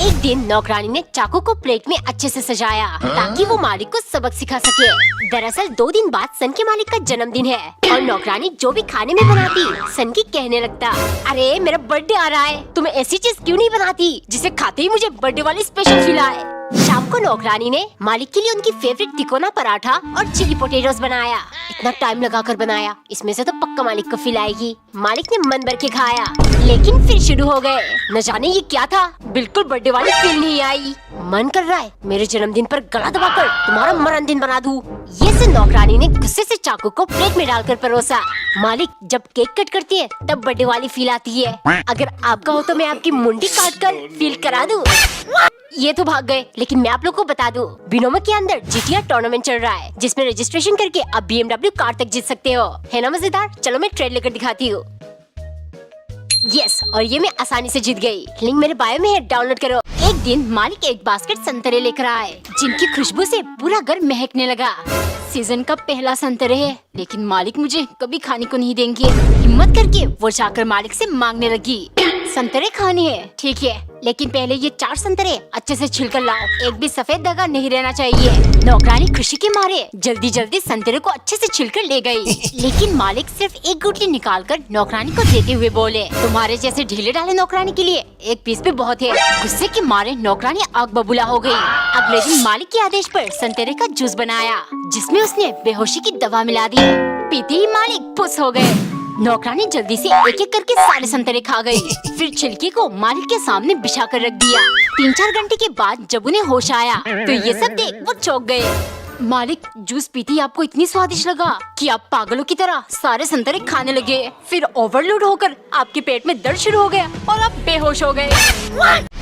एक दिन नौकरानी ने चाकू को प्लेट में अच्छे से सजाया ताकि वो मालिक को सबक सिखा सके। दरअसल 2 दिन बाद सन के मालिक का जन्मदिन है और नौकरानी जो भी खाने में बनाती सन की कहने लगता, अरे मेरा बर्थडे आ रहा है, तुम ऐसी चीज क्यों नहीं बनाती जिसे खाते ही मुझे बर्थडे वाली स्पेशल फील आए। शाम को नौकरानी ने मालिक के लिए उनकी फेवरेट तिकोना पराठा और चिली पोटेटोज बनाया। इतना टाइम लगाकर बनाया, इसमें से तो पक्का मालिक को फील आएगी। मालिक ने मन भर के खाया, लेकिन फिर शुरू हो गए। न जाने ये क्या था, बिल्कुल बर्थडे वाली फील नहीं आई। मन कर रहा है मेरे जन्मदिन पर गला दबाकर तुम्हारा मरणदिन बना दूं। ये से नौकरानी ने गुस्से से चाकू को प्लेट में डालकर परोसा। मालिक जब केक कट करती है तब बर्थडे वाली फील आती है। अगर आपका हो तो मैं आपकी मुंडी काट कर फील करा दूं। ये तो भाग गए, लेकिन मैं आप लोग को बता दूं, बिनोमा के अंदर जीटीआर टूर्नामेंट चल रहा है जिसमें रजिस्ट्रेशन करके आप BMW कार तक जीत सकते हो। है ना मजेदार? चलो मैं ट्रेड लेकर दिखाती हूँ। यस, और ये मैं आसानी से जीत गई। लिंक मेरे बायो में है, डाउनलोड करो। एक दिन मालिक एक बास्केट संतरे लेकर आए जिनकी खुशबू से पूरा घर महकने लगा। सीजन का पहला संतरे है, लेकिन मालिक मुझे कभी खाने को नहीं देंगे। हिम्मत करके वो जाकर मालिक से मांगने लगी, संतरे खाने हैं, ठीक है, लेकिन पहले ये 4 संतरे अच्छे से छिलकर लाओ, एक भी सफेद दागा नहीं रहना चाहिए। नौकरानी खुशी के मारे जल्दी जल्दी संतरे को अच्छे से छिलकर ले गई। लेकिन मालिक सिर्फ एक गुठली निकालकर नौकरानी को देते हुए बोले, तुम्हारे जैसे ढीले ढाले नौकरानी के लिए एक पीस भी बहुत है। गुस्से के मारे नौकरानी आग बबूला हो गई। अगले दिन मालिक के आदेश पर संतरे का जूस बनाया जिसमें उसने बेहोशी की दवा मिला दी। पीते ही मालिक खुश हो गए। नौकरानी जल्दी से एक एक करके सारे संतरे खा गई। फिर छिलके को मालिक के सामने बिछा कर रख दिया। 3-4 घंटे के बाद जब उन्हें होश आया तो ये सब देख वो चौंक गए। मालिक जूस पीते ही आपको इतनी स्वादिष्ट लगा कि आप पागलों की तरह सारे संतरे खाने लगे। फिर ओवरलोड होकर आपके पेट में दर्द शुरू हो गया और आप बेहोश हो गए।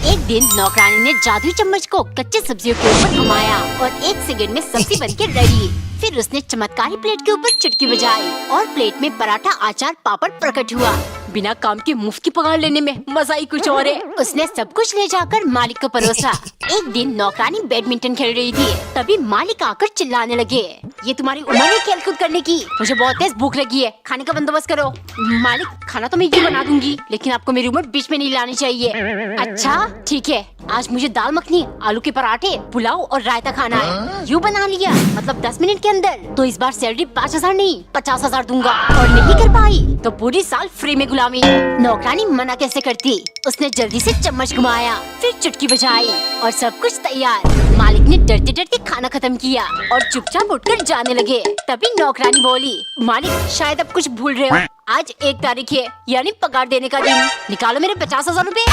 एक दिन नौकरानी ने जादुई चम्मच को कच्चे सब्जियों के ऊपर घुमाया और 1 सेकंड में सब्जी बनके रेडी। फिर उसने चमत्कारी प्लेट के ऊपर चुटकी बजाई और प्लेट में पराठा, अचार, पापड़ प्रकट हुआ। बिना काम के मुफ्त की पगार लेने में मजा ही कुछ और है। उसने सब कुछ ले जाकर मालिक को परोसा। एक दिन नौकरानी बैडमिंटन खेल रही थी, तभी मालिक आकर चिल्लाने लगे, ये तुम्हारी उम्र है खेल कूद करने की, मुझे बहुत तेज भूख लगी है, खाने का बंदोबस्त करो। मालिक खाना तो मैं यूँ बना दूंगी, लेकिन आपको मेरी उम्र बीच में नहीं लानी चाहिए। अच्छा ठीक है, आज मुझे दाल मखनी, आलू के पराठे, पुलाव और रायता खाना है। यूँ बना लिया मतलब 10 मिनट के अंदर, तो इस बार सैलरी 5,000 नहीं 50,000 दूंगा। और नहीं कर पाई तो पूरी साल फ्री में गुलामी। नौकरानी मना कैसे करती, उसने जल्दी से चम्मच घुमाया, फिर चुटकी बजाई और सब कुछ तैयार। मालिक ने डरते डरते खाना खत्म किया और चुपचाप उठकर जाने लगे। तभी नौकरानी बोली, मालिक शायद अब कुछ भूल रहे हो, आज 1 तारीख है, यानी पगार देने का दिन, निकालो मेरे 50,000 रूपए।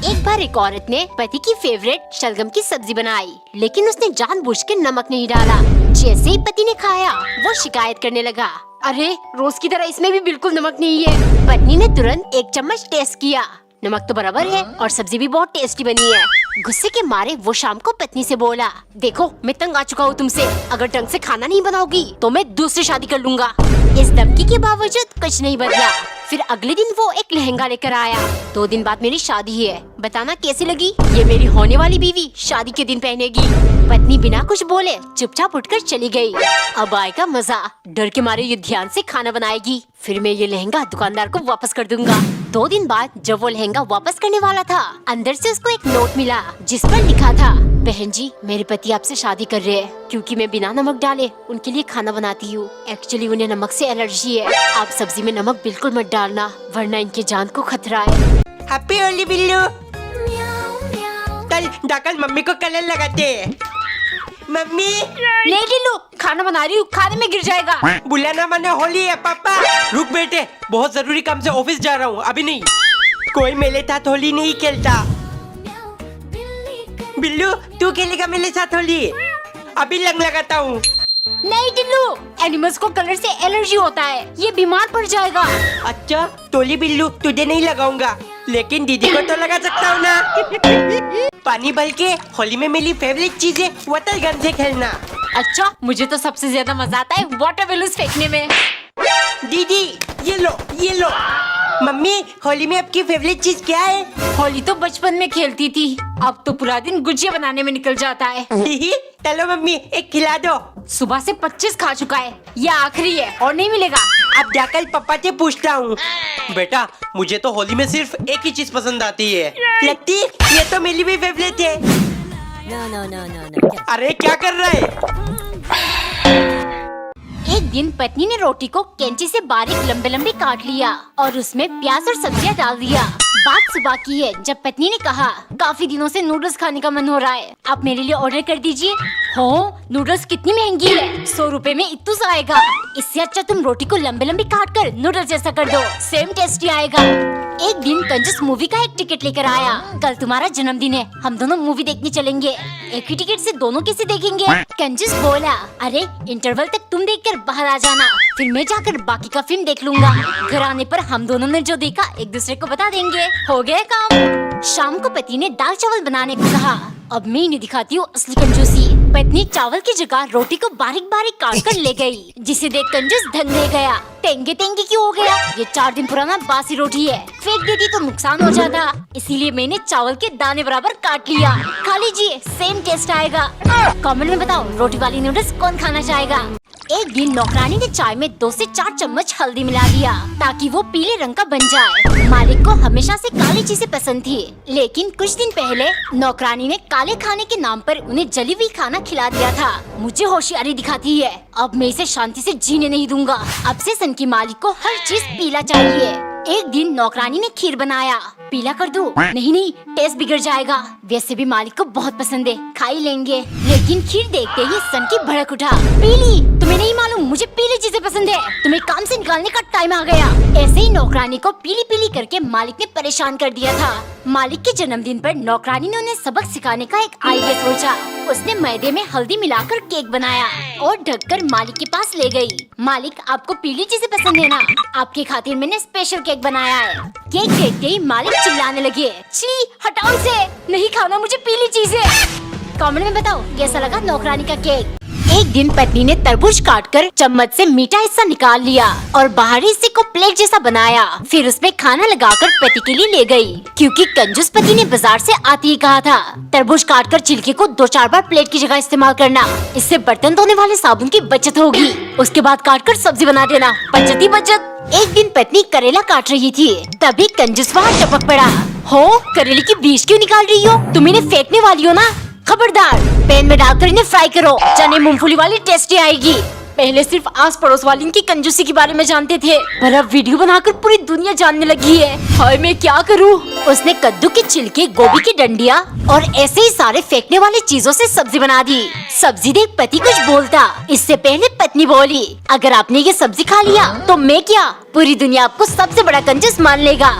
एक बार एक औरत ने पति की फेवरेट शलगम की सब्जी बनाई, लेकिन उसने जानबूझकर नमक नहीं डाला। जैसे ही पति ने खाया वो शिकायत करने लगा, अरे रोज की तरह इसमें भी बिल्कुल नमक नहीं है। पत्नी ने तुरंत 1 चम्मच टेस्ट किया, नमक तो बराबर है और सब्जी भी बहुत टेस्टी बनी है। गुस्से के मारे वो शाम को पत्नी से बोला, देखो मैं तंग आ चुका हूँ तुमसे, अगर ढंग से खाना नहीं बनाओगी तो मैं दूसरी शादी कर लूंगा। इस धमकी के बावजूद कुछ नहीं बदला। फिर अगले दिन वो एक लहंगा लेकर आया। 2 दिन बाद मेरी शादी है, बताना कैसी लगी? ये मेरी होने वाली बीवी शादी के दिन पहनेगी। पत्नी बिना कुछ बोले चुपचाप उठकर चली गई। अब आएगा मजा, डर के मारे ये ध्यान से खाना बनाएगी, फिर मैं ये लहंगा दुकानदार को वापस कर दूंगा। 2 दिन बाद जब वो लहंगा वापस करने वाला था, अंदर से उसको एक नोट मिला जिस पर लिखा था, बहन जी मेरे पति आपसे शादी कर रहे हैं क्योंकि मैं बिना नमक डाले उनके लिए खाना बनाती हूँ। एक्चुअली उन्हें नमक से एलर्जी है, आप सब्जी में नमक बिल्कुल मत डालना वरना इनके जान को खतरा है। हैप्पी होली बिल्लू। चल जाकर मम्मी को कलर लगाते हैं। मम्मी नहीं टिल्लू, खाना बना रही हूँ, खाने में गिर जाएगा। बुलाना मना, होली है पापा। रुक बेटे, बहुत जरूरी काम से ऑफिस जा रहा हूँ, अभी नहीं। कोई मेरे साथ होली नहीं खेलता। बिल्लू तू खेलेगा मेरे साथ होली? अभी रंग लगाता हूँ। नहीं टिल्लू, एनिमल्स को कलर से एलर्जी होता है, ये बीमार पड़ जाएगा। अच्छा टोली बिल्लू, तुझे नहीं लगाऊंगा, लेकिन दीदी को तो लगा सकता हूँ ना। पानी भर के होली में मेरी फेवरेट चीज है वाटर गन से खेलना। अच्छा मुझे तो सबसे ज्यादा मजा आता है वाटर बैलून्स फेंकने में। दीदी ये लो ये लो। मम्मी होली में आपकी फेवरेट चीज क्या है? होली तो बचपन में खेलती थी, अब तो पूरा दिन गुजिया बनाने में निकल जाता है। चलो मम्मी एक खिला दो। सुबह से 25 खा चुका है, ये आखिरी है और नहीं मिलेगा। अब जाकर पापा से पूछता हूँ। बेटा मुझे तो होली में सिर्फ एक ही चीज पसंद आती है। लट्टी, ये तो मेरी भी फेवरेट है। अरे क्या कर रहा है? एक दिन पत्नी ने रोटी को कैंची से बारीक लंबे लंबे काट लिया और उसमें प्याज और सब्जियां डाल दिया। बात सुबह की है जब पत्नी ने कहा, काफी दिनों से नूडल्स खाने का मन हो रहा है, आप मेरे लिए ऑर्डर कर दीजिए। हो, नूडल्स कितनी महंगी है, 100 रुपए में इतना सा आएगा। इससे अच्छा तुम रोटी को लंबे लंबे काट कर नूडल्स जैसा कर दो, सेम टेस्टी आएगा। एक दिन कंजूस मूवी का एक टिकट लेकर आया। कल तुम्हारा जन्मदिन है, हम दोनों मूवी देखने चलेंगे। एक ही टिकट से दोनों कैसे देखेंगे? कंजूस बोला, अरे इंटरवल तक तुम देखकर बाहर आ जाना, फिर मैं जाकर बाकी का फिल्म देख लूंगा। घर आने पर हम दोनों ने जो देखा एक दूसरे को बता देंगे। हो गया काम। शाम को पति ने दाल चावल बनाने को कहा। अब मैं इन्हें दिखाती हूँ असली कंजूसी। पत्नी चावल की जगह रोटी को बारीक बारीक काट कर ले गई, जिसे देख कंजूस दंग रह गया। टेंगे टेंगे क्यों हो गया? ये 4 दिन पुराना बासी रोटी है, फेंक देती तो नुकसान हो जाता, इसीलिए मैंने चावल के दाने बराबर काट लिया। खा लीजिए, सेम टेस्ट आएगा। कमेंट में बताओ रोटी वाली नूडल्स कौन खाना चाहेगा? एक दिन नौकरानी ने चाय में 2 से 4 चम्मच हल्दी मिला दिया ताकि वो पीले रंग का बन जाए। मालिक को हमेशा से काली चीजें पसंद थी, लेकिन कुछ दिन पहले नौकरानी ने काले खाने के नाम पर उन्हें जली हुई खाना खिला दिया था। मुझे होशियारी दिखाती है, अब मैं इसे शांति से जीने नहीं दूंगा। अब से सन की मालिक को हर चीज पीला चाहिए। एक दिन नौकरानी ने खीर बनाया। पीला कर दूं? नहीं नहीं, टेस्ट बिगड़ जाएगा। वैसे भी मालिक को बहुत पसंद है, खा ही लेंगे। लेकिन खीर देखते ही सन की भड़क उठा। पीली? तुम्हें नहीं मालूम मुझे पीली चीजें पसंद है, तुम्हें काम से निकालने का टाइम आ गया। ऐसे ही नौकरानी को पीली पीली करके मालिक ने परेशान कर दिया था। मालिक के जन्मदिन पर नौकरानी ने उन्हें सबक सिखाने का एक आइडिया सोचा। उसने मैदे में हल्दी मिलाकर केक बनाया और ढककर मालिक के पास ले गई। मालिक, आपको पीली चीजें पसंद है ना? आपके खातिर मैंने स्पेशल केक बनाया है। केक देखते ही मालिक चिल्लाने लगे, छी हटाओ इसे, नहीं खाना मुझे पीली चीजें। कमेंट में बताओ कैसा लगा नौकरानी का केक। एक दिन पत्नी ने तरबूज काटकर चम्मच से मीठा हिस्सा निकाल लिया और बाहरी हिस्से को प्लेट जैसा बनाया। फिर उसमें खाना लगाकर पति के लिए ले गई, क्योंकि कंजूस पति ने बाजार से आते ही कहा था तरबूज काटकर छिलके को 2-4 बार प्लेट की जगह इस्तेमाल करना, इससे बर्तन धोने वाले साबुन की बचत होगी। उसके बाद काटकर सब्जी बना देना, बचत ही बचत। एक दिन पत्नी करेला काट रही थी, तभी कंजूस वहाँ टपक पड़ा। हो, करेले की बीज क्यों निकाल रही हो? तुम इन्हें फेंकने वाली हो ना? खबरदार, पैन में डालकर इन्हें फ्राई करो, चने मूंगफली वाली टेस्टी आएगी। पहले सिर्फ आस पड़ोस वाली इनकी कंजूसी के बारे में जानते थे, पर अब वीडियो बनाकर पूरी दुनिया जानने लगी है। हाय मैं क्या करूँ? उसने कद्दू के छिलके, गोभी की डंडियाँ और ऐसे ही सारे फेंकने वाली चीजों से सब्जी बना दी। सब्जी देख पति कुछ बोलता, इससे पहले पत्नी बोली, अगर आपने ये सब्जी खा लिया तो मैं क्या, पूरी दुनिया आपको सबसे बड़ा कंजूस मान लेगा।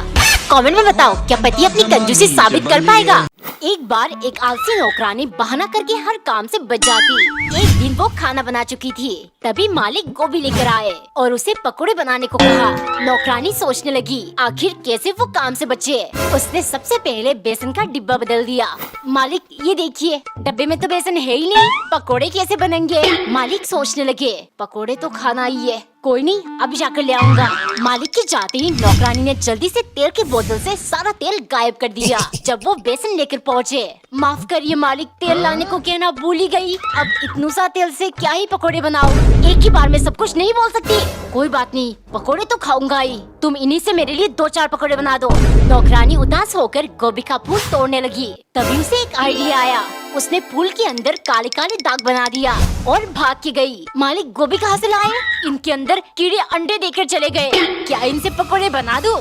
कमेंट में बताओ क्या पति अपनी कंजूसी साबित कर पाएगा? एक बार एक आलसी नौकरानी बहाना करके हर काम से बच जाती। एक दिन वो खाना बना चुकी थी, तभी मालिक गोभी लेकर आए और उसे पकोड़े बनाने को कहा। नौकरानी सोचने लगी आखिर कैसे वो काम से बचे। उसने सबसे पहले बेसन का डिब्बा बदल दिया। मालिक ये देखिए, डब्बे में तो बेसन है ही नहीं, पकोड़े कैसे बनेंगे? मालिक सोचने लगे पकोड़े तो खाना ही है, कोई नहीं अभी जाकर ले आऊंगा। मालिक के जाते ही नौकरानी ने जल्दी से तेल की बोतल से सारा तेल गायब कर दिया। जब वो बेसन लेकर पहुँचे, माफ करिए मालिक, तेल लाने को कहना भूल ही गई, अब इतनू सा तेल से क्या ही पकोड़े बनाओ, एक ही बार में सब कुछ नहीं बोल सकती। कोई बात नहीं, पकोड़े तो खाऊंगा ही, तुम इन्हीं से मेरे लिए 2-4 पकोड़े बना दो। नौकरानी उदास होकर गोभी का फूल तोड़ने लगी, तभी उसे एक आइडिया आया। उसने फूल के अंदर काले काले दाग बना दिया और भाग के गई। मालिक गोभी कहाँ से लाए? इनके अंदर कीड़े अंडे देकर चले गए, क्या इनसे पकोड़े बना दूं?